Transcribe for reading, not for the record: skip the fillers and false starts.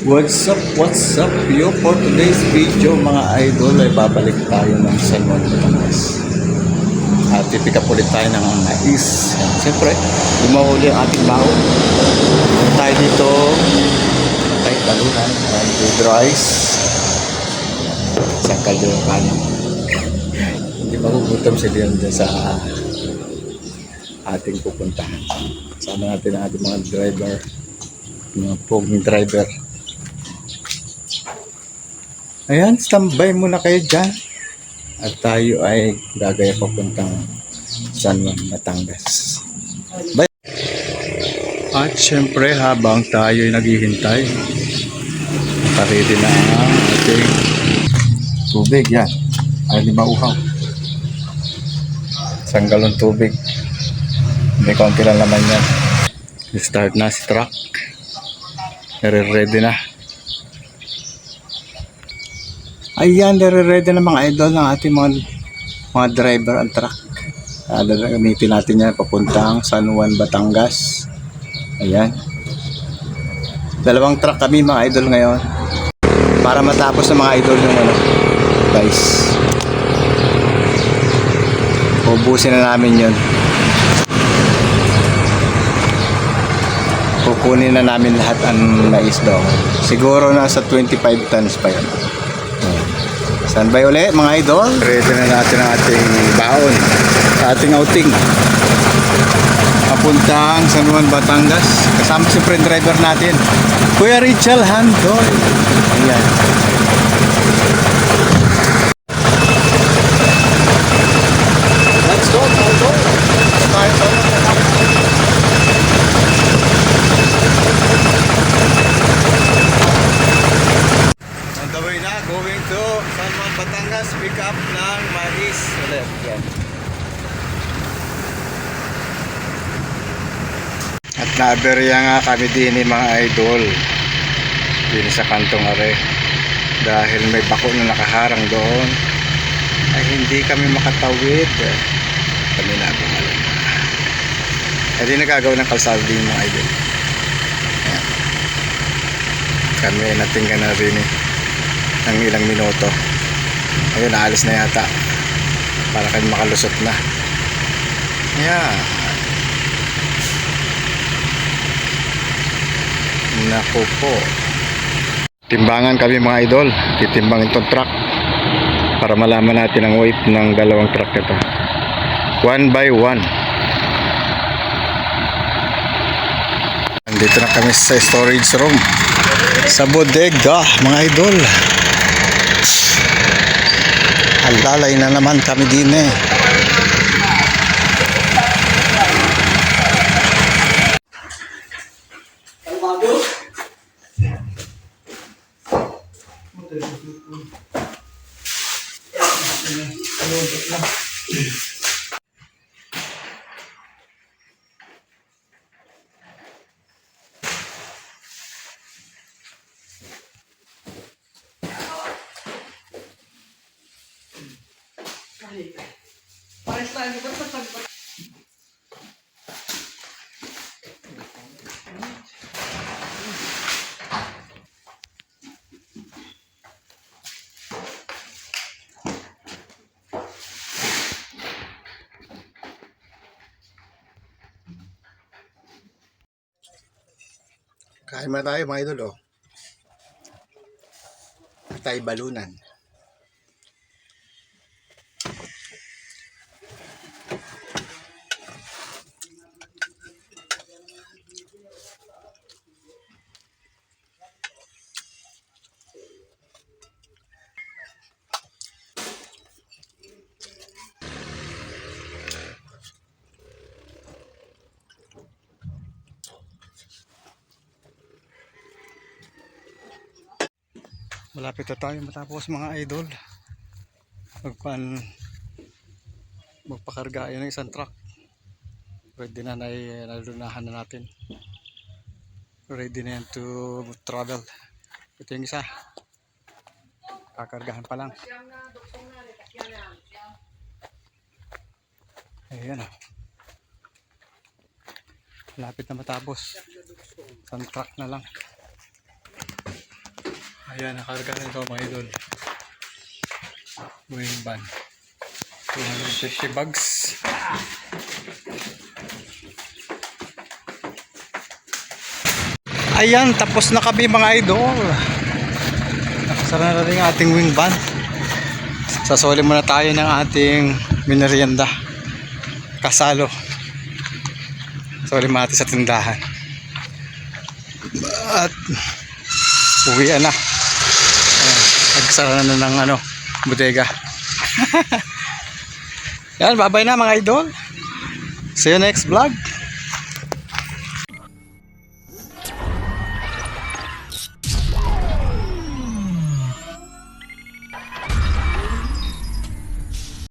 What's up yo? For today's video mga idol ay babalik tayo ng San Juan, Batangas. At pipick up ulit tayo ng mais. Siyempre, lumahuli ang ating baon. Tayo dito ay talunan with rice. Isang kaldo yung kanin. Hindi magugutom si Leon dyan sa ating pupuntahan. Sama natin ang ating mga driver, mga poging driver. Ayan, standby muna kayo dyan. At tayo ay gagaya papuntang San Juan, Batangas. Bye! At syempre habang tayo ay naghihintay, nakaredy na ang ating tubig. Yan, ay lima uhaw. Isang galon tubig. May kaunti lang naman yan. Start na si truck. Ready na. Ayan, ready na mga idol ng ating mga driver ang truck. Gamitin natin yan papuntang San Juan, Batangas. Ayan. Dalawang truck kami mga idol ngayon. Para matapos ng mga idol yung guys. Ubusin na namin yun. Kukunin na namin lahat ang mais daw. Siguro nasa 25 tons pa yun. Standby ulit mga idol. Ready na natin ang ating baon, ating outing papuntang San Juan, Batangas. Kasama siyempre yung driver natin, Kuya Richel Handoy. Ayan. Let's go, going to San Juan, Batangas, pick up ng mais ulit. Yan. At naaberya nga kami din mga idol din sa kantong are dahil may bako na nakaharang doon ay hindi kami makatawid. Kami na bumalan na. Ay di nagagawa ng kalsada din mga idol. Yan. Kami natinggan na rin ng ilang minuto. Ayun, naalis na yata para kami makalusot na. Yeah. Naku po. Timbangan kami mga idol. Titimbangin itong truck para malaman natin ang weight ng dalawang truck ito. 1 by 1. Nandito na kami sa storage room, sa bodega mga idol. Alalay na naman kami din eh. Pares lagi ba sa tagba? Kain na tayo mga idol oh. Tayo balunan. Malapit na tayo matapos mga idol. Magpakarga yun ng isang truck. Ready na nalunahan na natin. Ready na yan to travel. Ito yung isa. Kakargahan pa lang. Ayan o. Malapit na matapos. Isang truck na lang. Ayan, nakarga na ito mga idol. Wing van. 250 bags. Ayan, tapos na kami mga idol. Nakasara na rin ang ating wing van. Sasoli muna tayo ng ating minerienda. Kasalo. Soli muna natin sa tindahan. At uwian na. Ayan, nagsara na ng bodega. Yan, bye bye na mga idol. See you next vlog.